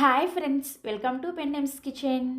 Hi friends, welcome to పెన్నెమ్స్ kitchen.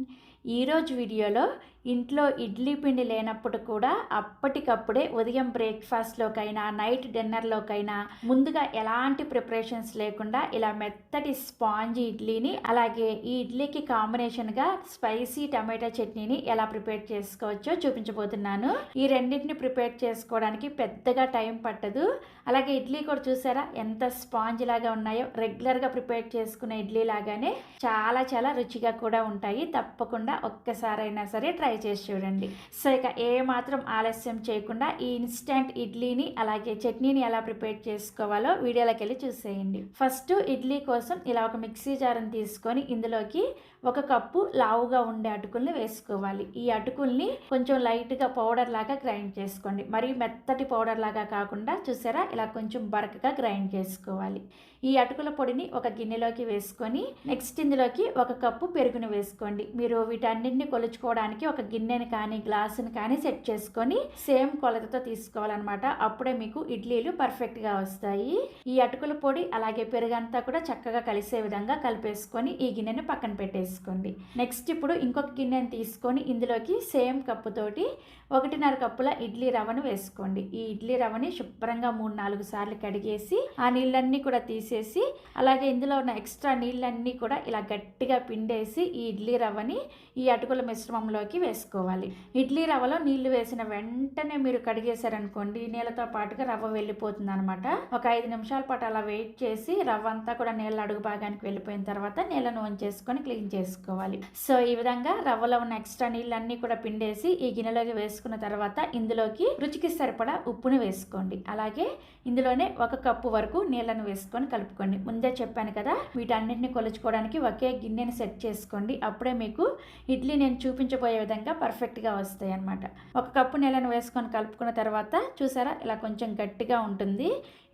ఈరోజు వీడియోలో ఇంట్లో ఇడ్లీ పిండి లేనప్పుడు కూడా అప్పటికప్పుడే ఉదయం బ్రేక్ఫాస్ట్లోకైనా నైట్ డిన్నర్లోకైనా ముందుగా ఎలాంటి ప్రిపరేషన్స్ లేకుండా ఇలా మెత్తటి స్పాంజ్ ఇడ్లీని, అలాగే ఈ ఇడ్లీకి కాంబినేషన్గా స్పైసీ టమాటా చట్నీని ఎలా ప్రిపేర్ చేసుకోవచ్చో చూపించబోతున్నాను. ఈ రెండింటిని ప్రిపేర్ చేసుకోవడానికి పెద్దగా టైం పట్టదు. అలాగే ఇడ్లీ కూడా చూసారా ఎంత స్పాంజ్ లాగా ఉన్నాయో. రెగ్యులర్గా ప్రిపేర్ చేసుకునే ఇడ్లీ లాగానే చాలా చాలా రుచిగా కూడా ఉంటాయి. తప్పకుండా ఒక్కసారైనా సరే ట్రై చేసి చూడండి. సో ఇక ఏ మాత్రం ఆలస్యం చేయకుండా ఈ ఇన్స్టెంట్ ఇడ్లీని అలాగే చట్నీని ఎలా ప్రిపేర్ చేసుకోవాలో వీడియోలోకి వెళ్ళి చూసేయండి. ఫస్ట్ ఇడ్లీ కోసం ఇలా ఒక మిక్సీ జార్ని తీసుకొని ఇందులోకి 1 కప్పు లావుగా ఉండే అటుకుల్ని వేసుకోవాలి. ఈ అటుకుల్ని కొంచెం లైట్గా పౌడర్ లాగా గ్రైండ్ చేసుకోండి. మరి మెత్తటి పౌడర్ లాగా కాకుండా చూసారా ఇలా కొంచెం బరకగా గ్రైండ్ చేసుకోవాలి. ఈ అటుకుల పొడిని ఒక గిన్నెలోకి వేసుకొని నెక్స్ట్ ఇందులోకి 1 కప్పు పెరుగుని వేసుకోండి. మీరు వీటన్నింటిని కొలుచుకోవడానికి ఒక గిన్నెని కానీ గ్లాసుని కానీ సెట్ చేసుకొని సేమ్ కొలతతో తీసుకోవాలన్నమాట. అప్పుడే మీకు ఇడ్లీలు పర్ఫెక్ట్గా వస్తాయి. ఈ అటుకుల పొడి అలాగే పెరుగంతా కూడా చక్కగా కలిసే విధంగా కలిపేసుకొని ఈ గిన్నెని పక్కన పెట్టేసుకోండి. నెక్స్ట్ ఇప్పుడు ఇంకొక గిన్నెని తీసుకొని ఇందులోకి సేమ్ కప్పుతోటి 1.5 కప్పుల ఇడ్లీ రవ్వను వేసుకోండి. ఈ ఇడ్లీ రవ్వని శుభ్రంగా 3-4 సార్లు కడిగేసి ఆ నీళ్ళన్నీ కూడా తీసేసి అలాగే ఇందులో ఉన్న ఎక్స్ట్రా నీళ్ళన్నీ కూడా ఇలా గట్టిగా పిండేసి ఈ ఇడ్లీ రవ్వని ఈ అటుకుల మిశ్రమంలోకి వేసుకోవాలి. ఇడ్లీ రవ్వలో నీళ్లు వేసిన వెంటనే మీరు కడిగేశారనుకోండి నీళ్ళతో పాటుగా రవ్వ వెళ్ళిపోతుంది అనమాట. ఒక 5 నిమిషాల పాటు అలా వెయిట్ చేసి రవ్వ అంతా కూడా నీళ్ళ అడుగు భాగానికి వెళ్ళిపోయిన తర్వాత నీళ్ళను వంచేసుకొని క్లీన్ చేసుకోవాలి. సో ఈ విధంగా రవ్వలో ఉన్న ఎక్స్ట్రా నీళ్ళన్నీ కూడా పిండేసి ఈ గిన్నెలోకి వేసుకున్న తర్వాత ఇందులోకి రుచికి సరిపడా ఉప్పును వేసుకోండి. అలాగే ఇందులోనే 1 కప్పు వరకు నీళ్ళను వేసుకొని కలుపుకోండి. ముందే చెప్పాను కదా, వీటన్నిటిని కొలుచుకోవడానికి ఒకే గిన్నెని సెట్ చేసుకోండి. అప్పుడే మీకు ఇడ్లీ నేను చూపించబోయే విధంగా పర్ఫెక్ట్గా వస్తాయి అన్నమాట. 1 కప్పు నీళ్ళను వేసుకొని కలుపుకున్న తర్వాత చూసారా ఇలా కొంచెం గట్టిగా ఉంటుంది.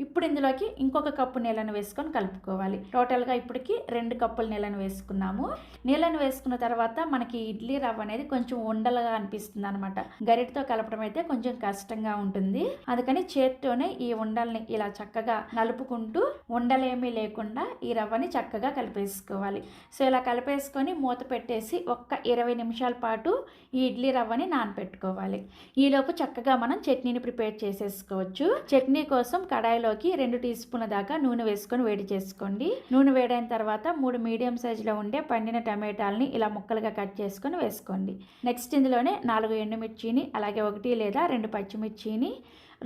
ఇప్పుడు ఇందులోకి ఇంకొక కప్పు నీళ్ళను వేసుకొని కలుపుకోవాలి. టోటల్గా ఇప్పటికి 2 కప్పుల నీళ్ళను వేసుకున్నాము. నీళ్ళను వేసుకున్న తర్వాత మనకి ఇడ్లీ రవ్వ అనేది కొంచెం ఉండలుగా అనిపిస్తుంది అనమాట. గరిటతో కలపడం అయితే కొంచెం కష్టంగా ఉంటుంది. అందుకని చేత్తోనే ఈ ఉండల్ని ఇలా చక్కగా నలుపుకుంటూ ఉండలేమీ లేకుండా ఈ రవ్వని చక్కగా కలిపేసుకోవాలి. సో ఇలా కలిపేసుకొని మూత పెట్టేసి ఒక్క 20 నిమిషాల పాటు ఈ ఇడ్లీ రవ్వని నానబెట్టుకోవాలి. ఈలోపు చక్కగా మనం చట్నీని ప్రిపేర్ చేసేసుకోవచ్చు. చట్నీ కోసం కడాయిలోకి 2 టీ స్పూన్ల దాకా నూనె వేసుకొని వేడి చేసుకోండి. నూనె వేడైన తర్వాత 3 మీడియం సైజులో ఉండే పండిన టమాటాలని ఇలా ముక్కలుగా కట్ చేసుకొని వేసుకోండి. నెక్స్ట్ ఇందులోనే 4 ఎండుమిర్చిని అలాగే 1 లేదా 2 పచ్చిమిర్చిని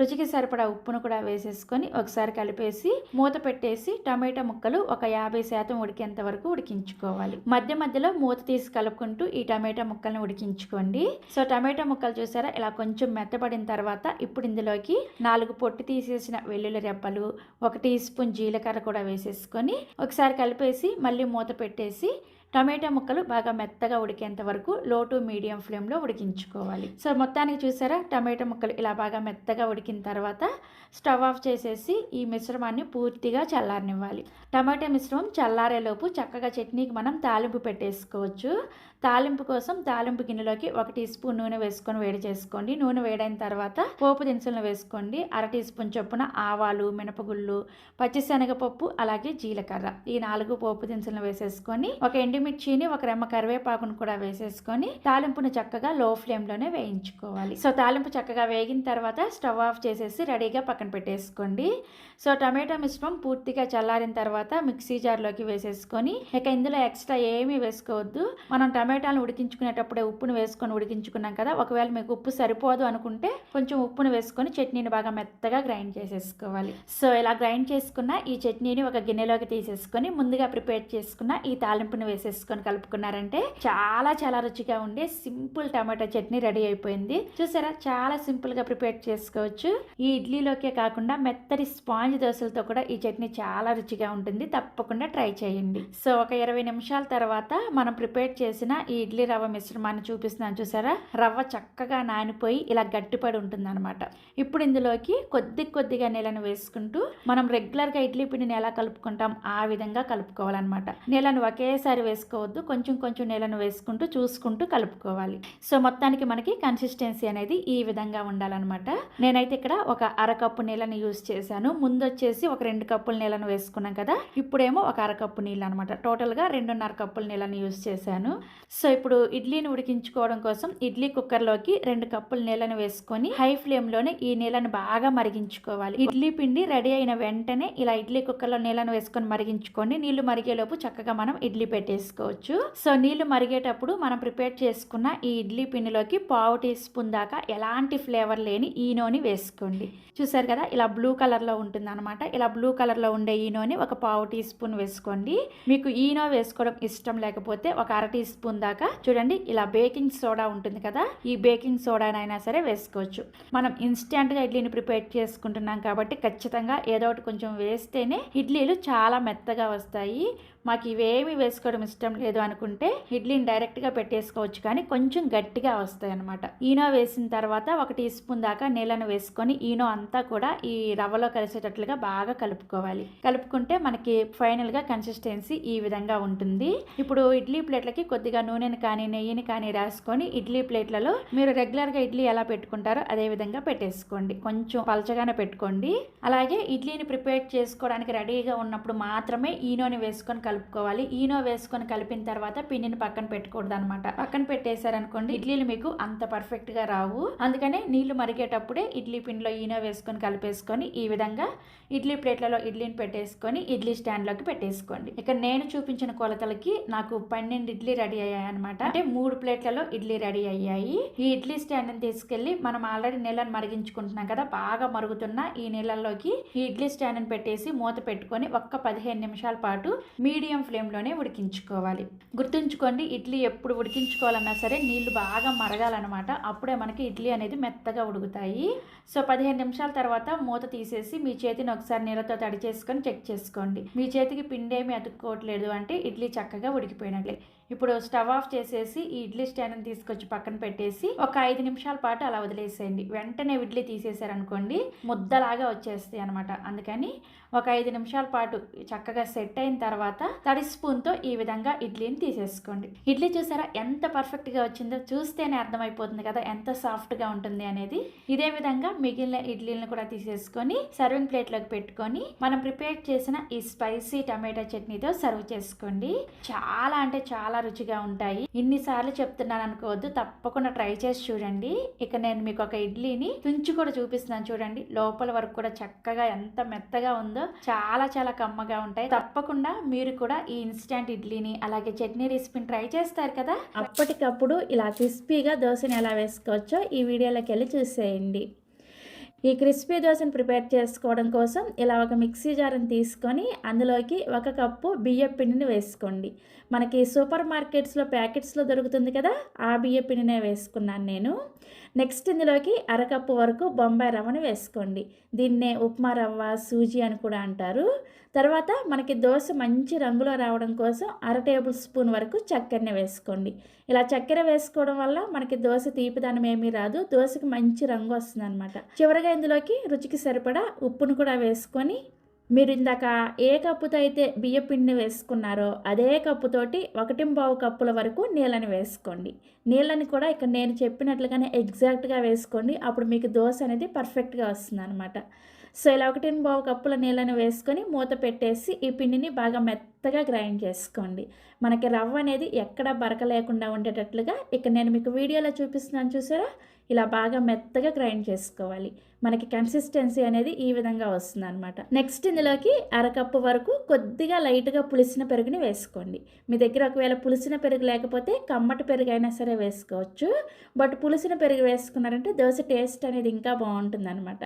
రుచికి సరిపడా ఉప్పును కూడా వేసేసుకొని ఒకసారి కలిపేసి మూత పెట్టేసి టమాటా ముక్కలు ఒక 50% ఉడికేంత వరకు ఉడికించుకోవాలి. మధ్య మధ్యలో మూత తీసి కలుపుకుంటూ ఈ టమాటా ముక్కల్ని ఉడికించుకోండి. సో టమాటా ముక్కలు చూసారా ఇలా కొంచెం మెత్తబడిన తర్వాత ఇప్పుడు ఇందులోకి 4 పొట్టు తీసేసిన వెల్లుల్లి రెబ్బలు, 1 టీ స్పూన్ జీలకర్ర కూడా వేసేసుకొని ఒకసారి కలిపేసి మళ్ళీ మూత పెట్టేసి టమాటా ముక్కలు బాగా మెత్తగా ఉడికేంత వరకు లో టు మీడియం ఫ్లేమ్లో ఉడికించుకోవాలి. సో మొత్తానికి చూసారా టమాటా ముక్కలు ఇలా బాగా మెత్తగా ఉడికిన తర్వాత స్టవ్ ఆఫ్ చేసేసి ఈ మిశ్రమాన్ని పూర్తిగా చల్లారనివ్వాలి. టమాటా మిశ్రమం చల్లారేలోపు చక్కగా చట్నీకి మనం తాలింపు పెట్టేసుకోవచ్చు. తాలింపు కోసం తాలింపు గిన్నెలోకి 1 టీ స్పూన్ నూనె వేసుకొని వేడి చేసుకోండి. నూనె వేడైన తర్వాత పోపు దినుసులను వేసుకోండి. 1/2 టీ స్పూన్ చొప్పున ఆవాలు, మినపగుళ్ళు, పచ్చిశనగపప్పు అలాగే జీలకర్ర ఈ 4 పోపు దినుసులను వేసేసుకొని ఒక ఎండుమిర్చిని 1 రెమ్మ కరివేపాకును కూడా వేసేసుకొని తాలింపును చక్కగా లో ఫ్లేమ్లోనే వేయించుకోవాలి. సో తాలింపు చక్కగా వేగిన తర్వాత స్టవ్ ఆఫ్ చేసేసి రెడీగా పక్కన పెట్టేసుకోండి. సో టమాటా మిశ్రమం పూర్తిగా చల్లారిన తర్వాత మిక్సీ జార్లోకి వేసేసుకొని ఇక ఇందులో ఎక్స్ట్రా ఏమీ వేసుకోవద్దు. మనం టమాటాలను ఉడికించుకునేటప్పుడే ఉప్పును వేసుకొని ఉడికించుకున్నాం కదా, ఒకవేళ మీకు ఉప్పు సరిపోదు అనుకుంటే కొంచెం ఉప్పును వేసుకొని చట్నీని బాగా మెత్తగా గ్రైండ్ చేసేసుకోవాలి. సో ఇలా గ్రైండ్ చేసుకున్న ఈ చట్నీని ఒక గిన్నెలోకి తీసేసుకొని ముందుగా ప్రిపేర్ చేసుకున్న ఈ తాలింపుని వేసేసుకొని కలుపుకున్నారంటే చాలా చాలా రుచిగా ఉండే సింపుల్ టమాటా చట్నీ రెడీ అయిపోయింది. చూసారా చాలా సింపుల్ గా ప్రిపేర్ చేసుకోవచ్చు. ఈ ఇడ్లీలోకే కాకుండా మెత్తటి స్పాంజ్ దోశలతో కూడా ఈ చట్నీ చాలా రుచిగా ఉంటుంది. తప్పకుండా ట్రై చేయండి. సో ఒక 20 నిమిషాల తర్వాత మనం ప్రిపేర్ చేసిన ఈ ఇడ్లీ రవ్వ మిశ్రమాన్ని చూపిస్తున్నాను చూసారా, రవ్వ చక్కగా నానిపోయి ఇలా గట్టిపడి ఉంటుంది అనమాట. ఇప్పుడు ఇందులోకి కొద్దిగా నీళ్ళను వేసుకుంటూ మనం రెగ్యులర్గా ఇడ్లీ పిండిని ఎలా కలుపుకుంటాం ఆ విధంగా కలుపుకోవాలన్నమాట. నీళ్ళను ఒకేసారి వేసుకుంటూ వేసుకోవద్దు, కొంచెం కొంచెం నీళ్ళను వేసుకుంటూ చూసుకుంటూ కలుపుకోవాలి. సో మొత్తానికి మనకి కన్సిస్టెన్సీ అనేది ఈ విధంగా ఉండాలన్నమాట. నేనైతే ఇక్కడ ఒక అరకప్పు నీళ్ళని యూజ్ చేశాను. ముందు వచ్చేసి ఒక 2 కప్పుల నీళ్ళను వేసుకున్నాం కదా, ఇప్పుడేమో ఒక అరకప్పు నీళ్ళు అనమాట. టోటల్గా 2.5 కప్పుల నీళ్ళని యూజ్ చేశాను. సో ఇప్పుడు ఇడ్లీని ఉడికించుకోవడం కోసం ఇడ్లీ కుక్కర్లోకి 2 కప్పుల నీళ్ళని వేసుకొని హై ఫ్లేమ్లోనే ఈ నీళ్ళని బాగా మరిగించుకోవాలి. ఇడ్లీ పిండి రెడీ అయిన వెంటనే ఇలా ఇడ్లీ కుక్కర్లో నీళ్ళను వేసుకొని మరిగించుకోండి. నీళ్లు మరిగేలోపు చక్కగా మనం ఇడ్లీ పెట్టేసుకోవచ్చు. సో నీళ్లు మరిగేటప్పుడు మనం ప్రిపేర్ చేసుకున్న ఈ ఇడ్లీ పిండిలోకి 1/2 టీ స్పూన్ దాకా ఎలాంటి ఫ్లేవర్ లేని ఈనోని వేసుకోండి. చూసారు కదా, ఇలా బ్లూ కలర్లో ఉంటుంది అనమాట. ఇలా బ్లూ కలర్లో ఉండే ఈనోని ఒక 1/2 టీ స్పూన్ వేసుకోండి. మీకు ఈనో వేసుకోవడం ఇష్టం లేకపోతే ఒక 1/2 టీ స్పూన్ దాకా చూడండి ఇలా బేకింగ్ సోడా ఉంటుంది కదా, ఈ బేకింగ్ సోడానైనా సరే వేసుకోవచ్చు. మనం ఇన్స్టెంట్గా ఇడ్లీని ప్రిపేర్ చేసుకుంటున్నాం కాబట్టి ఖచ్చితంగా ఏదో ఒకటి కొంచెం వేస్తేనే ఇడ్లీలు చాలా మెత్తగా వస్తాయి. మాకు ఇవేమి వేసుకోవడం ఇష్టం లేదు అనుకుంటే ఇడ్లీని డైరెక్ట్గా పెట్టేసుకోవచ్చు, కానీ కొంచెం గట్టిగా వస్తాయి అనమాట. ఈనో వేసిన తర్వాత 1 టీ స్పూన్ దాకా నీళ్ళను వేసుకొని ఈనో అంతా కూడా ఈ రవ్వలో కలిసేటట్లుగా బాగా కలుపుకోవాలి. కలుపుకుంటే మనకి ఫైనల్గా కన్సిస్టెన్సీ ఈ విధంగా ఉంటుంది. ఇప్పుడు ఇడ్లీ ప్లేట్లకి కొద్దిగా నూనెని కానీ నెయ్యిని కానీ రాసుకొని ఇడ్లీ ప్లేట్లలో మీరు రెగ్యులర్గా ఇడ్లీ ఎలా పెట్టుకుంటారో అదే విధంగా పెట్టేసుకోండి. కొంచెం పలచగానే పెట్టుకోండి. అలాగే ఇడ్లీని ప్రిపేర్ చేసుకోవడానికి రెడీగా ఉన్నప్పుడు మాత్రమే ఈనోని వేసుకొని కలుపుకోవాలి. ఈనో వేసుకొని కలిపిన తర్వాత పిండిని పక్కన పెట్టకూడదు అనమాట. పక్కన పెట్టేశారనుకోండి ఇడ్లీలు మీకు అంత పర్ఫెక్ట్ గా రావు. అందుకనే నీళ్లు మరిగేటప్పుడే ఇడ్లీ పిండిలో ఈనో వేసుకొని కలిపేసుకొని ఈ విధంగా ఇడ్లీ ప్లేట్లలో ఇడ్లీని పెట్టేసుకొని ఇడ్లీ స్టాండ్ లోకి పెట్టేసుకోండి. ఇక్కడ నేను చూపించిన కొలతలకి నాకు 12 ఇడ్లీ రెడీ అయ్యాయి అనమాట. అంటే 3 ప్లేట్లలో ఇడ్లీ రెడీ అయ్యాయి. ఈ ఇడ్లీ స్టాండ్ ని తీసుకెళ్లి మనం ఆల్రెడీ నీళ్ళని మరిగించుకుంటున్నాం కదా, బాగా మరుగుతున్న ఈ నీళ్ళల్లోకి ఈ ఇడ్లీ స్టాండ్ ని పెట్టేసి మూత పెట్టుకొని ఒక్క 15 నిమిషాల పాటు మీడియం ఫ్లేమ్లోనే ఉడికించుకోవాలి. గుర్తుంచుకోండి, ఇడ్లీ ఎప్పుడు ఉడికించుకోవాలన్నా సరే నీళ్లు బాగా మరగాలన్నమాట. అప్పుడే మనకి ఇడ్లీ అనేది మెత్తగా ఉడుకుతాయి. సో 15 నిమిషాల తర్వాత మూత తీసేసి మీ చేతిని ఒకసారి నీళ్ళతో తడి చేసుకొని చెక్ చేసుకోండి. మీ చేతికి పిండి ఏమి అతుక్కోవట్లేదు అంటే ఇడ్లీ చక్కగా ఉడికిపోయినట్లే. ఇప్పుడు స్టవ్ ఆఫ్ చేసేసి ఈ ఇడ్లీ స్టాండ్ని తీసుకొచ్చి పక్కన పెట్టేసి ఒక 5 నిమిషాల పాటు అలా వదిలేసేయండి. వెంటనే ఇడ్లీ తీసేసారనుకోండి ముద్దలాగా వచ్చేస్తాయి అనమాట. అందుకని ఒక 5 నిమిషాల పాటు చక్కగా సెట్ అయిన తర్వాత తడి స్పూన్తో ఈ విధంగా ఇడ్లీని తీసేసుకోండి. ఇడ్లీ చూసారా ఎంత పర్ఫెక్ట్గా వచ్చిందో, చూస్తేనే అర్థమైపోతుంది కదా ఎంత సాఫ్ట్గా ఉంటుంది అనేది. ఇదే విధంగా మిగిలిన ఇడ్లీలను కూడా తీసేసుకొని సర్వింగ్ ప్లేట్లోకి పెట్టుకొని మనం ప్రిపేర్ చేసిన ఈ స్పైసీ టమాటా చట్నీతో సర్వ్ చేసుకోండి. చాలా అంటే చాలా రుచిగా ఉంటాయి. ఇన్నిసార్లు చెప్తున్నాను అనుకోవద్దు, తప్పకుండా ట్రై చేసి చూడండి. ఇక నేను మీకు ఒక ఇడ్లీని తుంచి కూడా చూపిస్తున్నాను చూడండి. లోపల వరకు కూడా చక్కగా ఎంత మెత్తగా ఉందో, చాలా చాలా కమ్మగా ఉంటాయి. తప్పకుండా మీరు కూడా ఈ ఇన్స్టెంట్ ఇడ్లీని అలాగే చట్నీ రెసిపీని ట్రై చేస్తారు కదా. అప్పటికప్పుడు ఇలా క్రిస్పీగా దోశని ఎలా వేసుకోవచ్చో ఈ వీడియోలోకి వెళ్ళి చూసేయండి. ఈ క్రిస్పీ దోశను ప్రిపేర్ చేసుకోవడం కోసం ఇలా ఒక మిక్సీ జార్ని తీసుకొని అందులోకి 1 కప్పు బియ్యం పిండిని వేసుకోండి. మనకి సూపర్ మార్కెట్స్లో ప్యాకెట్స్లో దొరుకుతుంది కదా, ఆ బియ్యం పిండినే వేసుకున్నాను నేను. నెక్స్ట్ ఇందులోకి 1/2 కప్పు వరకు బొంబాయి రవ్వను వేసుకోండి. దీన్నే ఉప్మా రవ్వ, సూజీ అని కూడా అంటారు. తర్వాత మనకి దోశ మంచి రంగులో రావడం కోసం 1/2 టేబుల్ స్పూన్ వరకు చక్కెరని వేసుకోండి. ఇలా చక్కెర వేసుకోవడం వల్ల మనకి దోశ తీపిదనం ఏమీ రాదు, దోశకి మంచి రంగు వస్తుంది అనమాట. చివరిగా ఇందులోకి రుచికి సరిపడా ఉప్పును కూడా వేసుకొని మీరు ఇందాక ఏ కప్పుతో అయితే బియ్యం పిండిని వేసుకున్నారో అదే కప్పుతోటి 1.5 కప్పుల వరకు నీళ్ళని వేసుకోండి. నీళ్ళని కూడా ఇక్కడ నేను చెప్పినట్లుగానే ఎగ్జాక్ట్గా వేసుకోండి. అప్పుడు మీకు దోశ అనేది పర్ఫెక్ట్గా వస్తుంది అనమాట. సో ఇలా 1.5 కప్పుల నీళ్ళని వేసుకొని మూత పెట్టేసి ఈ పిండిని బాగా మెత్తగా గ్రైండ్ చేసుకోండి. మనకి రవ్వ అనేది ఎక్కడ బరక లేకుండా ఉండేటట్లుగా ఇక్కడ నేను మీకు వీడియోలో చూపిస్తున్నాను చూసారా, ఇలా బాగా మెత్తగా గ్రైండ్ చేసుకోవాలి. మనకి కన్సిస్టెన్సీ అనేది ఈ విధంగా వస్తుంది అనమాట. నెక్స్ట్ ఇందులోకి 1/2 కప్పు వరకు కొద్దిగా లైట్గా పులిసిన పెరుగుని వేసుకోండి. మీ దగ్గర ఒకవేళ పులిసిన పెరుగు లేకపోతే కమ్మటి పెరుగు అయినా సరే వేసుకోవచ్చు. బట్ పులిసిన పెరుగు వేసుకున్నారంటే దోశ టేస్ట్ అనేది ఇంకా బాగుంటుంది అనమాట.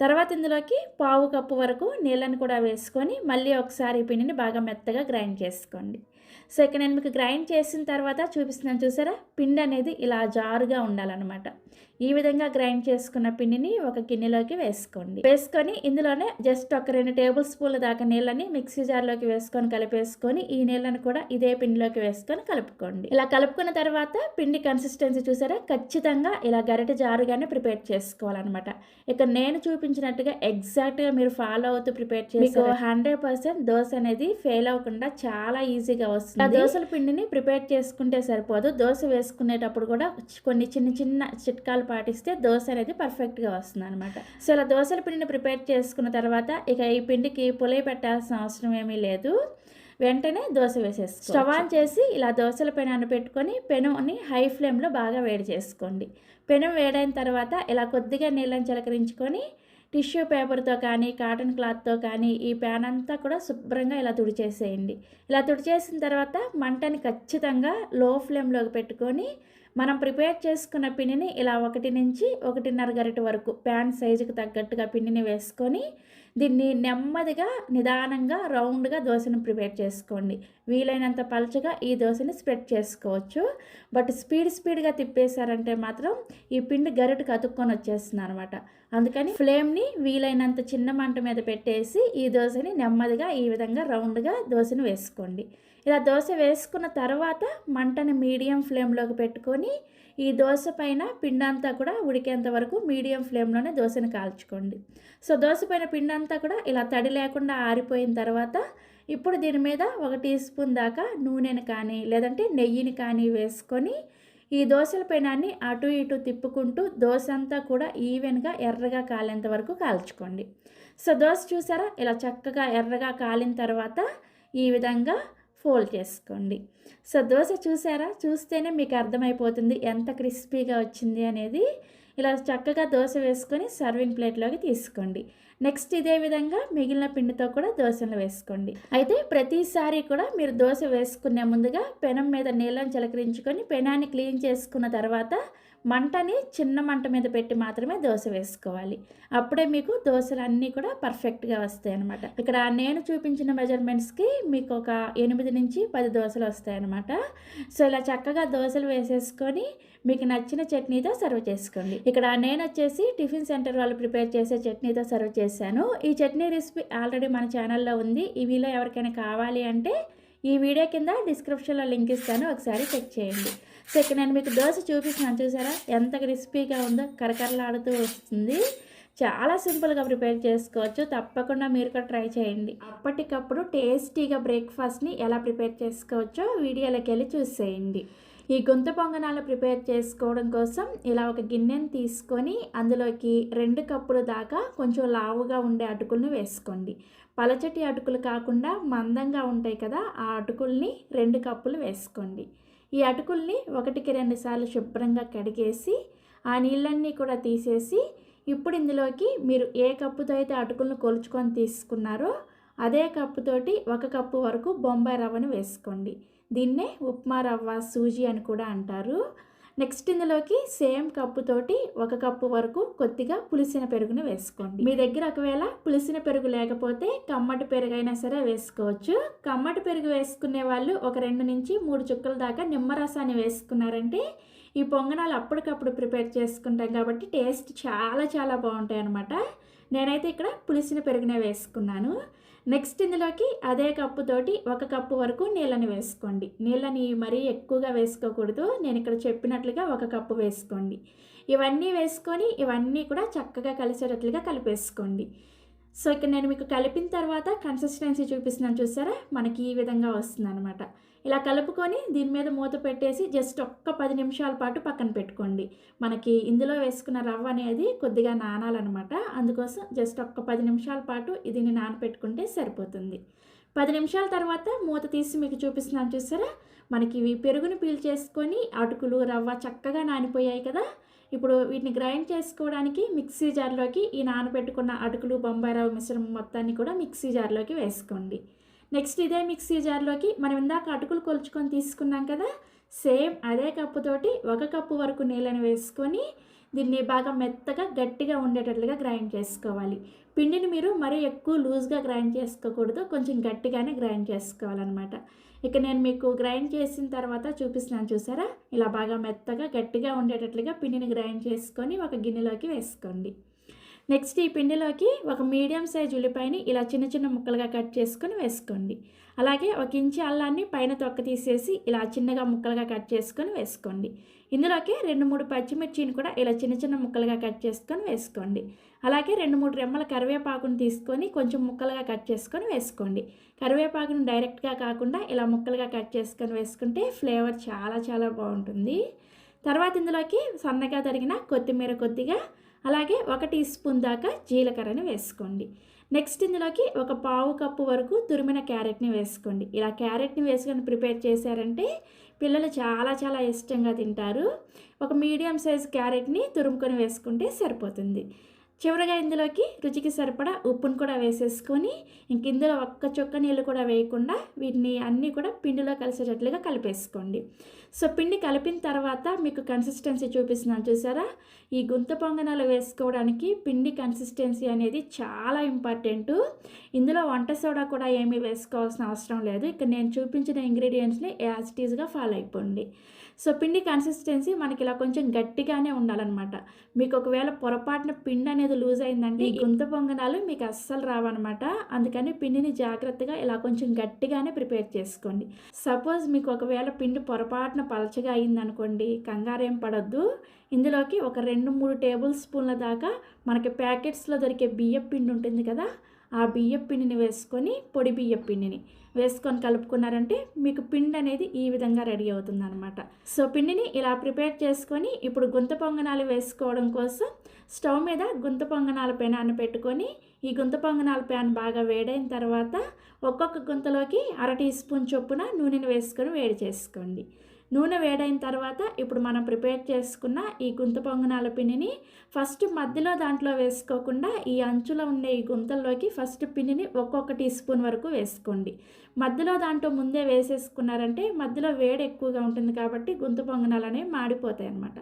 తర్వాత ఇందులోకి 1/2 కప్పు వరకు నీళ్ళని కూడా వేసుకొని మళ్ళీ ఒకసారి ఈ పిండిని బాగా మెత్తగా గ్రైండ్ చేసుకోండి. సో ఇక్కడ నేను మీకు గ్రైండ్ చేసిన తర్వాత చూపిస్తున్నాను చూసారా, పిండి అనేది ఇలా జారుగా ఉండాలన్నమాట. ఈ విధంగా గ్రైండ్ చేసుకున్న పిండిని ఒక గిన్నెలోకి వేసుకొని ఇందులోనే జస్ట్ ఒక 2 టేబుల్ స్పూన్ల దాకా నీళ్ళని మిక్సీ జార్లోకి వేసుకొని కలిపేసుకొని ఈ నీళ్ళని కూడా ఇదే పిండిలోకి వేసుకొని కలుపుకోండి. ఇలా కలుపుకున్న తర్వాత పిండి కన్సిస్టెన్సీ చూసారా, ఖచ్చితంగా ఇలా గరిటె జారుగానే ప్రిపేర్ చేసుకోవాలన్నమాట. ఇక నేను చూపించినట్టుగా ఎగ్జాక్ట్గా మీరు ఫాలో అవుతూ ప్రిపేర్ చేస్తే 100% దోశ అనేది ఫెయిల్ అవ్వకుండా చాలా ఈజీగా వస్తుంది. ఆ దోశల పిండిని ప్రిపేర్ చేసుకుంటే సరిపోదు, దోశ వేసుకునేటప్పుడు కూడా కొన్ని చిన్న చిట్కాలు పాటిస్తే దోశ అనేది పర్ఫెక్ట్గా వస్తుంది అనమాట. సో ఇలా దోశల పిండిని ప్రిపేర్ చేసుకున్న తర్వాత ఇక ఈ పిండికి పులియ పెట్టాల్సిన అవసరం ఏమీ లేదు. వెంటనే దోశ వేసేసుకో. స్టవ్ ఆన్ చేసి ఇలా దోశల పెనాన్ని పెట్టుకొని పెనుని హై ఫ్లేమ్లో బాగా వేడి చేసుకోండి. పెనం వేడైన తర్వాత ఇలా కొద్దిగా నీళ్ళని చిలకరించుకొని టిష్యూ పేపర్తో కానీ కాటన్ క్లాత్తో కానీ ఈ ప్యాన్ అంతా కూడా శుభ్రంగా ఇలా తుడిచేసేయండి. ఇలా తుడిచేసిన తర్వాత మంటని ఖచ్చితంగా లో ఫ్లేమ్లోకి పెట్టుకొని మనం ప్రిపేర్ చేసుకున్న పిండిని ఇలా 1 నుంచి 1.5 గరిటె వరకు ప్యాన్ సైజుకి తగ్గట్టుగా పిండిని వేసుకొని దీన్ని నెమ్మదిగా నిదానంగా రౌండ్గా దోశను ప్రిపేర్ చేసుకోండి. వీలైనంత పలచగా ఈ దోశని స్ప్రెడ్ చేసుకోవచ్చు. బట్ స్పీడ్గా తిప్పేశారంటే మాత్రం ఈ పిండి గరిటెకి అతుక్కొని వచ్చేస్తుంది అనమాట. అందుకని ఫ్లేమ్ని వీలైనంత చిన్న మంట మీద పెట్టేసి ఈ దోశని నెమ్మదిగా ఈ విధంగా రౌండ్గా దోశని వేసుకోండి. ఇలా దోశ వేసుకున్న తర్వాత మంటని మీడియం ఫ్లేమ్లోకి పెట్టుకొని ఈ దోశ పైన పిండి అంతా కూడా ఉడికేంత వరకు మీడియం ఫ్లేమ్లోనే దోశని కాల్చుకోండి. సో దోశ పైన పిండి అంతా కూడా ఇలా తడి లేకుండా ఆరిపోయిన తర్వాత ఇప్పుడు దీని మీద 1 టీ స్పూన్ దాకా నూనెని కానీ లేదంటే నెయ్యిని కానీ వేసుకొని ఈ దోశల పెనాన్ని అటు ఇటు తిప్పుకుంటూ దోశ అంతా కూడా ఈవెన్గా ఎర్రగా కాలేంత వరకు కాల్చుకోండి. సో దోశ చూసారా, ఇలా చక్కగా ఎర్రగా కాలిన తర్వాత ఈ విధంగా ఫోల్డ్ చేసుకోండి. సో దోశ చూసారా, చూస్తేనే మీకు అర్థమైపోతుంది ఎంత క్రిస్పీగా వచ్చింది అనేది. ఇలా చక్కగా దోశ వేసుకొని సర్వింగ్ ప్లేట్లోకి తీసుకోండి. నెక్స్ట్ ఇదే విధంగా మిగిలిన పిండితో కూడా దోశలు వేసుకోండి. అయితే ప్రతిసారి కూడా మీరు దోశ వేసుకునే ముందుగా పెనం మీద నీళ్ళని చిలకరించుకొని పెనాన్ని క్లీన్ చేసుకున్న తర్వాత మంటని చిన్న మంట మీద పెట్టి మాత్రమే దోశ వేసుకోవాలి. అప్పుడే మీకు దోశలు అన్నీ కూడా పర్ఫెక్ట్గా వస్తాయి అన్నమాట. ఇక్కడ నేను చూపించిన మెజర్మెంట్స్కి మీకు ఒక 8 నుంచి 10 దోశలు వస్తాయి అన్నమాట. సో ఇలా చక్కగా దోశలు వేసేసుకొని మీకు నచ్చిన చట్నీతో సర్వ్ చేసుకోండి. ఇక్కడ నేను వచ్చేసి టిఫిన్ సెంటర్ వాళ్ళు ప్రిపేర్ చేసే చట్నీతో సర్వ్ చేశాను. ఈ చట్నీ రెసిపీ ఆల్రెడీ మన ఛానల్లో ఉంది. ఇవిలో ఎవరికైనా కావాలి అంటే ఈ వీడియో కింద డిస్క్రిప్షన్లో లింక్ ఇస్తాను, ఒకసారి చెక్ చేయండి. సో ఇక్కడ నేను మీకు దోశ చూపిస్తున్నాను, చూసారా ఎంత క్రిస్పీగా ఉందో, కరకరలాడుతూ వస్తుంది. చాలా సింపుల్గా ప్రిపేర్ చేసుకోవచ్చు. తప్పకుండా మీరు కూడా ట్రై చేయండి. అప్పటికప్పుడు టేస్టీగా బ్రేక్ఫాస్ట్ని ఎలా ప్రిపేర్ చేసుకోవచ్చో వీడియోలోకి వెళ్ళి చూసేయండి. ఈ గుంత పొంగనాలు ప్రిపేర్ చేసుకోవడం కోసం ఇలా ఒక గిన్నెని తీసుకొని అందులోకి 2 కప్పుల దాకా కొంచెం లావుగా ఉండే అటుకులను వేసుకోండి. పలచటి అటుకులు కాకుండా మందంగా ఉంటాయి కదా, ఆ అటుకుల్ని 2 కప్పులు వేసుకోండి. ఈ అటుకుల్ని 1కి 2 సార్లు శుభ్రంగా కడిగేసి ఆ నీళ్ళన్నీ కూడా తీసేసి ఇప్పుడు ఇందులోకి మీరు ఏ కప్పుతో అయితే అటుకులను కొలుచుకొని తీసుకున్నారో అదే కప్పుతోటి 1 కప్పు వరకు బొంబాయి రవ్వను వేసుకోండి. దీన్నే ఉప్మా రవ్వ, సూజీ అని కూడా అంటారు. నెక్స్ట్ ఇందులోకి సేమ్ కప్పుతోటి 1 కప్పు వరకు కొద్దిగా పులిసిన పెరుగును వేసుకోండి. మీ దగ్గర ఒకవేళ పులిసిన పెరుగు లేకపోతే కమ్మటి పెరుగు అయినా సరే వేసుకోవచ్చు. కమ్మటి పెరుగు వేసుకునే వాళ్ళు ఒక 2 నుంచి 3 చుక్కల దాకా నిమ్మరసాన్ని వేసుకున్నారంటే ఈ పొంగనాలు అప్పటికప్పుడు ప్రిపేర్ చేసుకుంటాం కాబట్టి టేస్ట్ చాలా బాగుంటాయి అన్నమాట. నేనైతే ఇక్కడ పులిసిన పెరుగునే వేసుకున్నాను. నెక్స్ట్ ఇందులోకి అదే కప్పుతోటి 1 కప్పు వరకు నీళ్ళని వేసుకోండి. నీళ్ళని మరీ ఎక్కువగా వేసుకోకూడదు, నేను ఇక్కడ చెప్పినట్లుగా 1 కప్పు వేసుకోండి. ఇవన్నీ వేసుకొని ఇవన్నీ కూడా చక్కగా కలిసేటట్లుగా కలిపేసుకోండి. సో ఇక్కడ నేను మీకు కలిపిన తర్వాత కన్సిస్టెన్సీ చూపిస్తున్నాను, చూసారా మనకి ఈ విధంగా వస్తుంది అనమాట. ఇలా కలుపుకొని దీని మీద మూత పెట్టేసి జస్ట్ ఒక్క 10 నిమిషాల పాటు పక్కన పెట్టుకోండి. మనకి ఇందులో వేసుకున్న రవ్వ అనేది కొద్దిగా నానాలన్నమాట. అందుకోసం జస్ట్ ఒక్క 10 నిమిషాల పాటు దీన్ని నానపెట్టుకుంటే సరిపోతుంది. 10 నిమిషాల తర్వాత మూత తీసి మీకు చూపిస్తున్నాను, చూసారా మనకి ఇవి పెరుగుని పీల్చేసుకొని అటుకులు రవ్వ చక్కగా నానిపోయాయి కదా. ఇప్పుడు వీటిని గ్రైండ్ చేసుకోవడానికి మిక్సీ జార్లోకి ఈ నానబెట్టుకున్న అటుకులు బొంబాయి రవ్వ మిశ్రమం మొత్తాన్ని కూడా మిక్సీ జార్లోకి వేసుకోండి. నెక్స్ట్ ఇదే మిక్సీ జార్లోకి మనం ఇందాక అటుకులు కొలుచుకొని తీసుకున్నాం కదా, సేమ్ అదే కప్పుతోటి 1 కప్పు వరకు నీళ్ళని వేసుకొని దీన్ని బాగా మెత్తగా గట్టిగా ఉండేటట్లుగా గ్రైండ్ చేసుకోవాలి. పిండిని మీరు మరీ ఎక్కువ లూజ్గా గ్రైండ్ చేసుకోకూడదు, కొంచెం గట్టిగానే గ్రైండ్ చేసుకోవాలన్నమాట. ఇక నేను మీకు గ్రైండ్ చేసిన తర్వాత చూపిస్తున్నాను చూసారా, ఇలా బాగా మెత్తగా గట్టిగా ఉండేటట్లుగా పిండిని గ్రైండ్ చేసుకొని ఒక గిన్నెలోకి వేసుకోండి. నెక్స్ట్ ఈ పిండిలోకి ఒక మీడియం సైజ్ ఉల్లిపాయని ఇలా చిన్న చిన్న ముక్కలుగా కట్ చేసుకొని వేసుకోండి. అలాగే ఒక ఇంచి అల్లాన్ని పైన తొక్క తీసేసి ఇలా చిన్నగా ముక్కలుగా కట్ చేసుకొని వేసుకోండి. ఇందులోకి 2-3 పచ్చిమిర్చిని కూడా ఇలా చిన్న చిన్న ముక్కలుగా కట్ చేసుకొని వేసుకోండి. అలాగే 2-3 రెమ్మల కరివేపాకును తీసుకొని కొంచెం ముక్కలుగా కట్ చేసుకొని వేసుకోండి. కరివేపాకును డైరెక్ట్గా కాకుండా ఇలా ముక్కలుగా కట్ చేసుకొని వేసుకుంటే ఫ్లేవర్ చాలా చాలా బాగుంటుంది. తర్వాత ఇందులోకి సన్నగా తరిగిన కొత్తిమీర కొద్దిగా, అలాగే 1 టీ స్పూన్ దాకా జీలకర్రని వేసుకోండి. నెక్స్ట్ ఇందులోకి ఒక 1/2 కప్పు వరకు తురిమిన క్యారెట్ని వేసుకోండి. ఇలా క్యారెట్ని వేసుకొని ప్రిపేర్ చేశారంటే పిల్లలు చాలా చాలా ఇష్టంగా తింటారు. ఒక మీడియం సైజ్ క్యారెట్ని తురుముకొని వేసుకుంటే సరిపోతుంది. చివరగా ఇందులోకి రుచికి సరిపడా ఉప్పును కూడా వేసేసుకొని ఇంక ఇందులో ఒక్క చుక్క నీళ్ళు కూడా వేయకుండా వీటిని అన్నీ కూడా పిండిలో కలిసేటట్లుగా కలిపేసుకోండి. సో పిండి కలిపిన తర్వాత మీకు కన్సిస్టెన్సీ చూపిస్తున్నాను చూసారా, ఈ గుంత పొంగనాలు వేసుకోవడానికి పిండి కన్సిస్టెన్సీ అనేది చాలా ఇంపార్టెంటు. ఇందులో వంట సోడా కూడా ఏమీ వేసుకోవాల్సిన అవసరం లేదు. ఇక్కడ నేను చూపించిన ఇంగ్రీడియంట్స్ని యాజ్ ఇట్ ఈజ్గా ఫాలో అయిపోండి. సో పిండి కన్సిస్టెన్సీ మనకి ఇలా కొంచెం గట్టిగానే ఉండాలన్నమాట. మీకు ఒకవేళ పొరపాటున పిండి అనేది లూజ్ అయిందంటే ఈ గుంత పొంగనాలు మీకు అస్సలు రావన్నమాట. అందుకని పిండిని జాగ్రత్తగా ఇలా కొంచెం గట్టిగానే ప్రిపేర్ చేసుకోండి. సపోజ్ మీకు ఒకవేళ పిండి పొరపాటున పలచగా అయిందనుకోండి, కంగారేం పడొద్దు. ఇందులోకి ఒక 2-3 టేబుల్ స్పూన్ల దాకా మనకి ప్యాకెట్స్లో దొరికే బియ్యం పిండి ఉంటుంది కదా, ఆ బియ్యం పిండిని వేసుకొని పొడి బియ్యం పిండిని వేసుకొని కలుపుకున్నారంటే మీకు పిండి అనేది ఈ విధంగా రెడీ అవుతుంది అనమాట. సో పిండిని ఇలా ప్రిపేర్ చేసుకొని ఇప్పుడు గుంత పొంగనాలు వేసుకోవడం కోసం స్టవ్ మీద గుంత పొంగనాల పెనాన్ని పెట్టుకొని ఈ గుంత పొంగనాల ప్యాన్ బాగా వేడైన తర్వాత ఒక్కొక్క గుంతలోకి 1/2 టీ స్పూన్ చొప్పున నూనెని వేసుకొని వేడి చేసుకోండి. నూనె వేడైన తర్వాత ఇప్పుడు మనం ప్రిపేర్ చేసుకున్న ఈ గుంత పొంగనాల పిండిని ఫస్ట్ మధ్యలో దాంట్లో వేసుకోకుండా ఈ అంచులో ఉండే ఈ గుంతల్లోకి ఫస్ట్ పిండిని ఒక్కొక్క టీ స్పూన్ వరకు వేసుకోండి. మధ్యలో దాంట్లో ముందే వేసేసుకున్నారంటే మధ్యలో వేడి ఎక్కువగా ఉంటుంది కాబట్టి గుంత పొంగనాలు అనేవి మాడిపోతాయి అన్నమాట.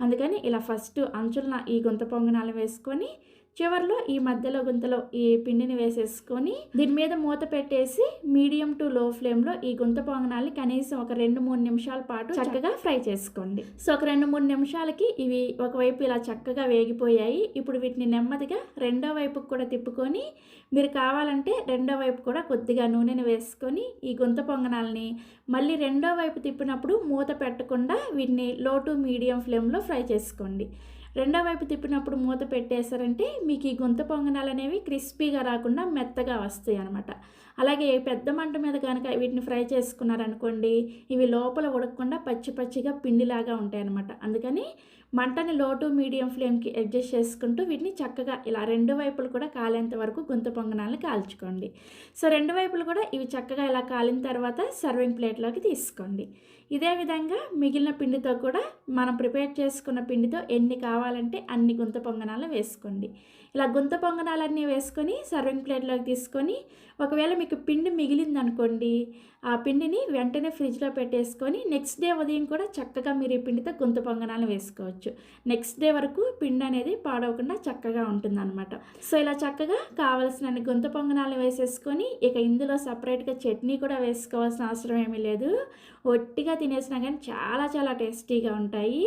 అందుకని ఇలా ఫస్ట్ అంచులన ఈ గుంత పొంగనాలు వేసుకొని చివరిలో ఈ మధ్యలో గుంతలో ఈ పిండిని వేసేసుకొని దీని మీద మూత పెట్టేసి మీడియం టు లో ఫ్లేమ్లో ఈ గుంత పొంగనాల్ని కనీసం ఒక 2-3 నిమిషాల పాటు చక్కగా ఫ్రై చేసుకోండి. సో ఒక 2-3 నిమిషాలకి ఇవి ఒకవైపు ఇలా చక్కగా వేగిపోయాయి. ఇప్పుడు వీటిని నెమ్మదిగా రెండో వైపుకి కూడా తిప్పుకొని మీరు కావాలంటే రెండో వైపు కూడా కొద్దిగా నూనెని వేసుకొని ఈ గుంత పొంగనాల్ని మళ్ళీ రెండో వైపు తిప్పినప్పుడు మూత పెట్టకుండా వీటిని లో టు మీడియం ఫ్లేమ్లో ఫ్రై చేసుకోండి. రెండో వైపు తిప్పినప్పుడు మూత పెట్టేశారంటే మీకు ఈ గుంత పొంగనాలు అనేవి క్రిస్పీగా రాకుండా మెత్తగా వస్తాయి అన్నమాట. అలాగే పెద్ద మంట మీద కనుక వీటిని ఫ్రై చేసుకున్నారనుకోండి, ఇవి లోపల ఉడకకుండా పచ్చి పచ్చిగా పిండిలాగా ఉంటాయి అన్నమాట. అందుకని మంటని లో టు మీడియం ఫ్లేమ్కి అడ్జస్ట్ చేసుకుంటూ వీటిని చక్కగా ఇలా రెండు వైపులు కూడా కాలేంత వరకు గుంత పొంగనాలను కాల్చుకోండి. సో రెండు వైపులు కూడా ఇవి చక్కగా ఇలా కాలిన తర్వాత సర్వింగ్ ప్లేట్లోకి తీసుకోండి. ఇదే విధంగా మిగిలిన పిండితో కూడా మనం ప్రిపేర్ చేసుకున్న పిండితో ఎన్ని కావాలంటే అన్ని గుంత పొంగనాలు వేసుకోండి. ఇలా గుంత పొంగనాలన్నీ వేసుకొని సర్వింగ్ ప్లేట్లోకి తీసుకొని ఒకవేళ మీకు పిండి మిగిలిందనుకోండి, ఆ పిండిని వెంటనే ఫ్రిడ్జ్లో పెట్టేసుకొని నెక్స్ట్ డే ఉదయం కూడా చక్కగా మీరు ఈ పిండితో గుంత పొంగనాలు వేసుకోవచ్చు. నెక్స్ట్ డే వరకు పిండి అనేది పాడవకుండా చక్కగా ఉంటుందన్నమాట. సో ఇలా చక్కగా కావలసిన గుంత పొంగనాలు వేసేసుకొని ఇక ఇందులో సపరేట్గా చట్నీ కూడా వేసుకోవాల్సిన అవసరం ఏమీ లేదు. ఒట్టిగా తినేసినా కానీ చాలా చాలా టేస్టీగా ఉంటాయి.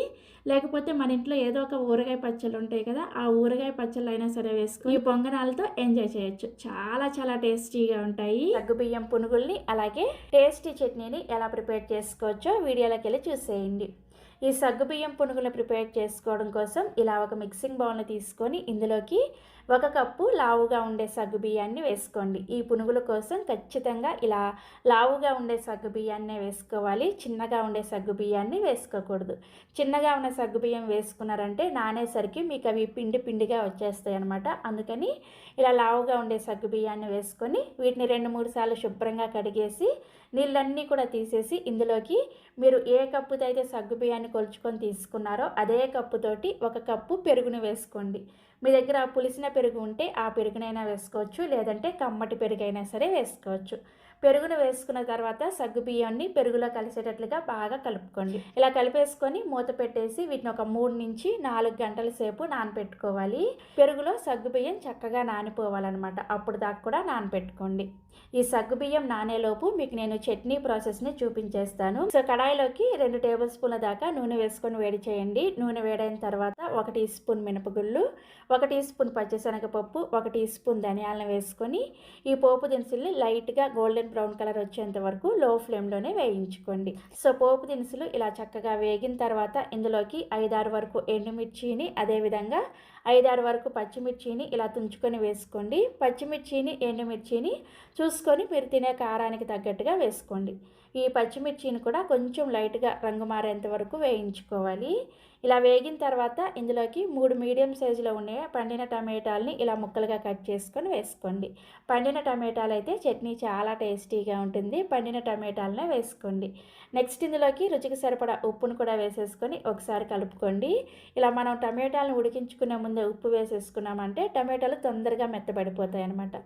లేకపోతే మన ఇంట్లో ఏదో ఒక ఊరగాయ పచ్చళ్ళు ఉంటాయి కదా, ఆ ఊరగాయ పచ్చళ్ళు అయినా సరే వేసుకొని ఈ పొంగనాలతో ఎంజాయ్ చేయొచ్చు. చాలా చాలా టేస్టీగా ఉంటాయి. సగ్గుబియ్యం పునుగుల్ని అలాగే టేస్టీ చట్నీని ఎలా ప్రిపేర్ చేసుకోవచ్చో వీడియోలోకి వెళ్ళి చూసేయండి. ఈ సగ్గుబియ్యం పునుగులు ప్రిపేర్ చేసుకోవడం కోసం ఇలా ఒక మిక్సింగ్ బౌల్ని తీసుకొని ఇందులోకి 1 కప్పు లావుగా ఉండే సగ్గుబియ్యాన్ని వేసుకోండి. ఈ పునుగుల కోసం ఖచ్చితంగా ఇలా లావుగా ఉండే సగ్గుబియ్యాన్నే వేసుకోవాలి. చిన్నగా ఉండే సగ్గుబియ్యాన్ని వేసుకోకూడదు. చిన్నగా ఉన్న సగ్గుబియ్యం వేసుకున్నారంటే నానేసరికి మీకు అవి పిండి పిండిగా వచ్చేస్తాయి అన్నమాట. అందుకని ఇలా లావుగా ఉండే సగ్గుబియ్యాన్ని వేసుకొని వీటిని 2-3 సార్లు శుభ్రంగా కడిగేసి నీళ్ళన్నీ కూడా తీసేసి ఇందులోకి మీరు ఏ కప్పుతో అయితే సగ్గుబియ్యాన్ని కొలుచుకొని తీసుకున్నారో అదే కప్పుతోటి 1 కప్పు పెరుగుని వేసుకోండి. మీ దగ్గర పులిసిన పెరుగు ఉంటే ఆ పెరుగునైనా వేసుకోవచ్చు, లేదంటే కమ్మటి పెరుగైనా సరే వేసుకోవచ్చు. పెరుగును వేసుకున్న తర్వాత సగ్గుబియ్యాన్ని పెరుగులో కలిసేటట్లుగా బాగా కలుపుకోండి. ఇలా కలిపేసుకొని మూత పెట్టేసి వీటిని ఒక 3 నుంచి 4 గంటల సేపు నానపెట్టుకోవాలి. పెరుగులో సగ్గుబియ్యం చక్కగా నానిపోవాలన్నమాట. అప్పుడు దాకా కూడా నానపెట్టుకోండి. ఈ సగ్గుబియ్యం నానేలోపు మీకు నేను చట్నీ ప్రాసెస్ని చూపించేస్తాను. సో కడాయిలోకి 2 టేబుల్ స్పూన్ల దాకా నూనె వేసుకొని వేడి చేయండి. నూనె వేడైన తర్వాత 1 టీ స్పూన్ మినపగుళ్ళు, 1 టీ స్పూన్ పచ్చిశనగపప్పు, 1 టీ స్పూన్ ధనియాలను వేసుకొని ఈ పోపు దినుసుల్ని లైట్గా గోల్డెన్ బ్రౌన్ కలర్ వచ్చేంత వరకు లో ఫ్లేమ్లోనే వేయించుకోండి. సో పోపు దినుసులు ఇలా చక్కగా వేగిన తర్వాత ఇందులోకి 5-6 వరకు ఎండుమిర్చిని, అదేవిధంగా 5-6 వరకు పచ్చిమిర్చిని ఇలా తుంచుకొని వేసుకోండి. పచ్చిమిర్చిని, ఎండుమిర్చిని చూసుకొని మీరు తినే కారానికి తగ్గట్టుగా వేసుకోండి. ఈ పచ్చిమిర్చిని కూడా కొంచెం లైట్గా రంగు మారేంత వరకు వేయించుకోవాలి. ఇలా వేగిన తర్వాత ఇందులోకి 3 మీడియం సైజులో ఉండే పండిన టమాటాలని ఇలా ముక్కలుగా కట్ చేసుకొని వేసుకోండి. పండిన టమాటాలు అయితే చట్నీ చాలా టేస్టీగా ఉంటుంది. పండిన టమాటాలనే వేసుకోండి. నెక్స్ట్ ఇందులోకి రుచికి సరిపడా ఉప్పును కూడా వేసేసుకొని ఒకసారి కలుపుకోండి. ఇలా మనం టమాటాలను ఉడికించుకునే ముందే ఉప్పు వేసేసుకున్నామంటే టమాటాలు తొందరగా మెత్తబడిపోతాయి అన్నమాట.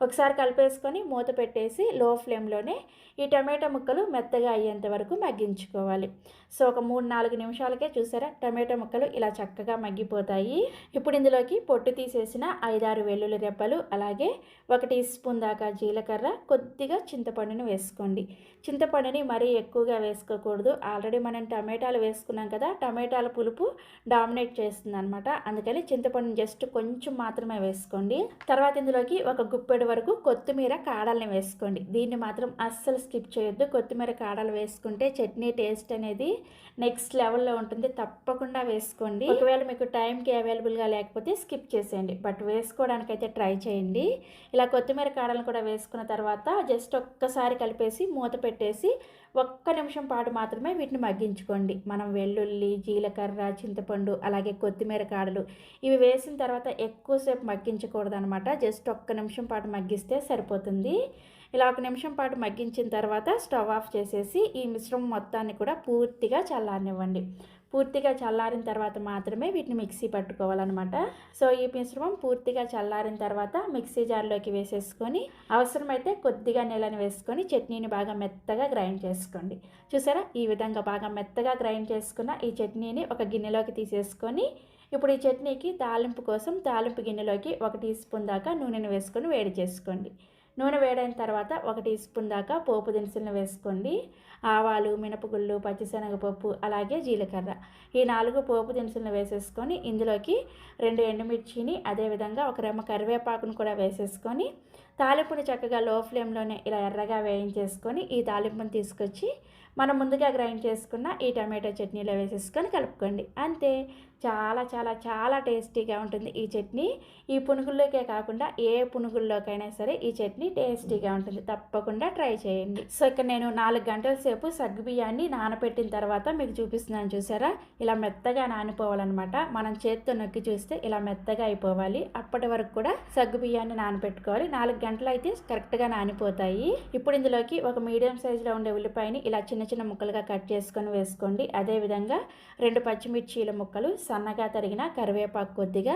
ఒకసారి కలిపేసుకొని మూత పెట్టేసి లో ఫ్లేమ్లోనే ఈ టమాటా ముక్కలు మెత్తగా అయ్యేంత వరకు మగ్గించుకోవాలి. సో ఒక 3-4 నిమిషాలకే చూసారా టమాటా ముక్కలు ఇలా చక్కగా మగ్గిపోతాయి. ఇప్పుడు ఇందులోకి పొట్టు తీసేసిన 5-6 వెల్లుల్లి రెబ్బలు, అలాగే 1 టీ స్పూన్ దాకా జీలకర్ర, కొద్దిగా చింతపండుని వేసుకోండి. చింతపండుని మరీ ఎక్కువగా వేసుకోకూడదు. ఆల్రెడీ మనం టమాటాలు వేసుకున్నాం కదా, టమాటాల పులుపు డామినేట్ చేస్తుంది అనమాట. అందుకని చింతపండుని జస్ట్ కొంచెం మాత్రమే వేసుకోండి. తర్వాత ఇందులోకి ఒక గుప్పెడు వరకు కొత్తిమీర కాడల్ని వేసుకోండి. దీన్ని మాత్రం అస్సలు స్కిప్ చేయొద్దు. కొత్తిమీర కాడలు వేసుకుంటే చట్నీ టేస్ట్ అనేది నెక్స్ట్ లెవెల్లో ఉంటుంది. తప్పకుండా వేసుకోండి. ఒకవేళ మీకు టైంకి అవైలబుల్గా లేకపోతే స్కిప్ చేసేయండి, బట్ వేసుకోవడానికైతే ట్రై చేయండి. ఇలా కొత్తిమీర కాడలను కూడా వేసుకున్న తర్వాత జస్ట్ ఒక్కసారి కలిపేసి మూత పెట్టేసి 1 నిమిషం పాటు మాత్రమే వీటిని మగ్గించుకోండి. మనం వెల్లుల్లి, జీలకర్ర, చింతపండు, అలాగే కొత్తిమీర కాడలు ఇవి వేసిన తర్వాత ఎక్కువసేపు మగ్గించకూడదు అనమాట. జస్ట్ 1 నిమిషం పాటు మగ్గిస్తే సరిపోతుంది. ఇలా 1 నిమిషం పాటు మగ్గించిన తర్వాత స్టవ్ ఆఫ్ చేసేసి ఈ మిశ్రమం మొత్తాన్ని కూడా పూర్తిగా చల్లారనివ్వండి. పూర్తిగా చల్లారిన తర్వాత మాత్రమే వీటిని మిక్సీ పట్టుకోవాలన్నమాట. సో ఈ మిశ్రమం పూర్తిగా చల్లారిన తర్వాత మిక్సీ జార్లోకి వేసేసుకొని అవసరమైతే కొద్దిగా నీళ్ళని వేసుకొని చట్నీని బాగా మెత్తగా గ్రైండ్ చేసుకోండి. చూసారా, ఈ విధంగా బాగా మెత్తగా గ్రైండ్ చేసుకున్న ఈ చట్నీని ఒక గిన్నెలోకి తీసేసుకొని ఇప్పుడు ఈ చట్నీకి తాలింపు కోసం తాలింపు గిన్నెలోకి 1 టీ స్పూన్ దాకా నూనెను వేసుకొని వేడి చేసుకోండి. నూనె వేడైన తర్వాత 1 టీ స్పూన్ దాకా పోపు దినుసులను వేసుకోండి. ఆవాలు, మినపగుళ్ళు, పచ్చిశనగపప్పు, అలాగే జీలకర్ర ఈ 4 పోపు దినుసులను వేసేసుకొని ఇందులోకి 2 ఎండుమిర్చిని, అదేవిధంగా 1 రెమ్మ కరివేపాకును కూడా వేసేసుకొని తాలింపుని చక్కగా లో ఫ్లేమ్లోనే ఇలా ఎర్రగా వేయించేసుకొని ఈ తాలింపుని తీసుకొచ్చి మనం ముందుగా గ్రైండ్ చేసుకున్న ఈ టమాటో చట్నీలో వేసేసుకొని కలుపుకోండి. అంతే, చాలా చాలా చాలా టేస్టీగా ఉంటుంది ఈ చట్నీ. ఈ పునుగుల్లోకే కాకుండా ఏ పునుగుల్లోకైనా సరే ఈ చట్నీ టేస్టీగా ఉంటుంది. తప్పకుండా ట్రై చేయండి. సో ఇక్కడ నేను 4 గంటల సేపు సగ్గుబియ్యాన్ని నానబెట్టిన తర్వాత మీకు చూపిస్తున్నాను. చూసారా, ఇలా మెత్తగా నానిపోవాలన్నమాట. మనం చేత్తో నొక్కి చూస్తే ఇలా మెత్తగా అయిపోవాలి. అప్పటి వరకు కూడా సగ్గుబియ్యాన్ని నానబెట్టుకోవాలి. 4 గంటలు అయితే కరెక్ట్గా నానిపోతాయి. ఇప్పుడు ఇందులోకి ఒక మీడియం సైజులో ఉండే ఉల్లిపాయని ఇలా చిన్న చిన్న ముక్కలుగా కట్ చేసుకొని వేసుకోండి. అదేవిధంగా 2 పచ్చిమిర్చీల ముక్కలు, సన్నగా తరిగిన కరివేపాకు కొద్దిగా,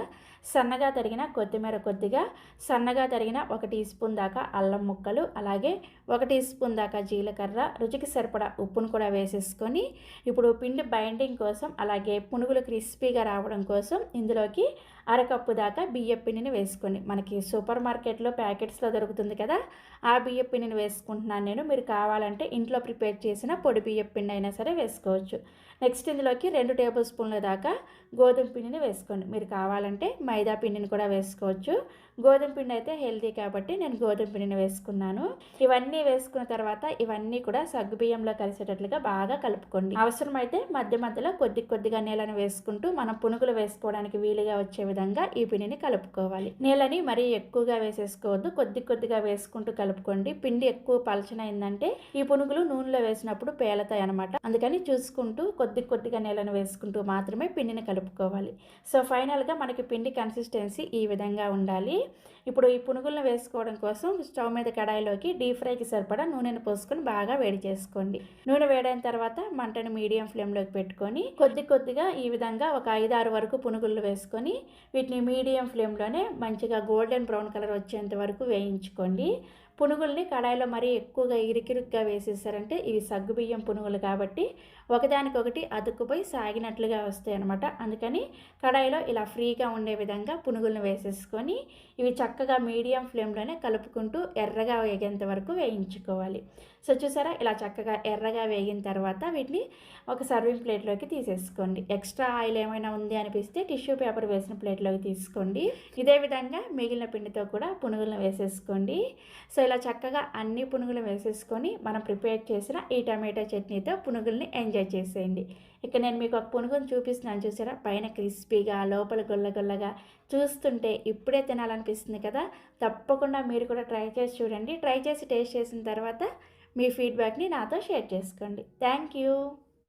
సన్నగా తరిగిన కొత్తిమీర కొద్దిగా, సన్నగా తరిగిన 1 టీ స్పూన్ దాకా అల్లం ముక్కలు, అలాగే 1 టీ స్పూన్ దాకా జీలకర్ర, రుచికి సరిపడా ఉప్పును కూడా వేసేసుకొని ఇప్పుడు పిండి బైండింగ్ కోసం, అలాగే పునుగులు క్రిస్పీగా రావడం కోసం ఇందులోకి 1/2 కప్పు దాకా బియ్యం పిండిని వేసుకోండి. మనకి సూపర్ మార్కెట్లో ప్యాకెట్స్లో దొరుకుతుంది కదా, ఆ బియ్యం పిండిని వేసుకుంటున్నాను నేను. మీరు కావాలంటే ఇంట్లో ప్రిపేర్ చేసిన పొడి బియ్యం పిండి అయినా సరే వేసుకోవచ్చు. నెక్స్ట్ ఇందులోకి 2 టేబుల్ స్పూన్ల దాకా గోధుమ పిండిని వేసుకోండి. మీరు కావాలంటే మైదా పిండిని కూడా వేసుకోవచ్చు. గోధుమ పిండి అయితే హెల్తీ కాబట్టి నేను గోధుమ పిండిని వేసుకున్నాను. ఇవన్నీ వేసుకున్న తర్వాత ఇవన్నీ కూడా సగ్గుబియ్యంలో కలిసేటట్లుగా బాగా కలుపుకోండి. అవసరమైతే మధ్య మధ్యలో కొద్దిగా నీళ్ళని వేసుకుంటూ మనం పునుగులు వేసుకోవడానికి వీలుగా వచ్చే విధంగా ఈ పిండిని కలుపుకోవాలి. నీళ్ళని మరీ ఎక్కువగా వేసేసుకోవద్దు, కొద్దిగా వేసుకుంటూ కలుపుకోండి. పిండి ఎక్కువ పలచనైందంటే ఈ పునుగులు నూనెలో వేసినప్పుడు పేలతాయి అన్నమాట. అందుకని చూసుకుంటూ కొద్దిగా నీళ్ళని వేసుకుంటూ మాత్రమే పిండిని కలుపుకోవాలి. సో ఫైనల్గా మనకి పిండి కన్సిస్టెన్సీ ఈ విధంగా ఉండాలి. ఇప్పుడు ఈ పునుగులను వేసుకోవడం కోసం స్టవ్ మీద కడాయిలోకి డీప్ ఫ్రైకి సరిపడా నూనెను పోసుకొని బాగా వేడి చేసుకోండి. నూనె వేడైన తర్వాత మంటను మీడియం ఫ్లేమ్లోకి పెట్టుకొని కొద్దిగా ఈ విధంగా ఒక 5-6 వరకు పునుగులు వేసుకొని వీటిని మీడియం ఫ్లేమ్లోనే మంచిగా గోల్డెన్ బ్రౌన్ కలర్ వచ్చేంత వరకు వేయించుకోండి. పునుగుల్ని కడాయిలో మరీ ఎక్కువగా ఇరికిరుగ్గా వేసేసారంటే ఇవి సగ్గుబియ్యం పునుగులు కాబట్టి ఒకదానికొకటి అతుక్కుపోయి సాగినట్లుగా వస్తాయి అన్నమాట. అందుకని కడాయిలో ఇలా ఫ్రీగా ఉండే విధంగా పునుగులను వేసేసుకొని ఇవి చక్కగా మీడియం ఫ్లేమ్లోనే కలుపుకుంటూ ఎర్రగా వేగేంత వరకు వేయించుకోవాలి. సో చూసారా, ఇలా చక్కగా ఎర్రగా వేగిన తర్వాత వీటిని ఒక సర్వింగ్ ప్లేట్లోకి తీసేసుకోండి. ఎక్స్ట్రా ఆయిల్ ఏమైనా ఉంది అనిపిస్తే టిష్యూ పేపర్ వేసిన ప్లేట్లోకి తీసుకోండి. ఇదే విధంగా మిగిలిన పిండితో కూడా పునుగులను వేసేసుకోండి. సో ఇలా చక్కగా అన్ని పునుగులు వేసేసుకొని మనం ప్రిపేర్ చేసిన ఈ టమాటో చట్నీతో పునుగుల్ని ఎంజాయ్ చేసేయండి. ఇక్కడ నేను మీకు ఒక పునుగుని చూపిస్తున్నాను చూసారా, పైన క్రిస్పీగా లోపల గొల్లగొల్లగా చూస్తుంటే ఇప్పుడే తినాలనిపిస్తుంది కదా. తప్పకుండా మీరు కూడా ట్రై చేసి చూడండి. ట్రై చేసి టేస్ట్ చేసిన తర్వాత మీ ఫీడ్బ్యాక్ని నాతో షేర్ చేసుకోండి. Thank you.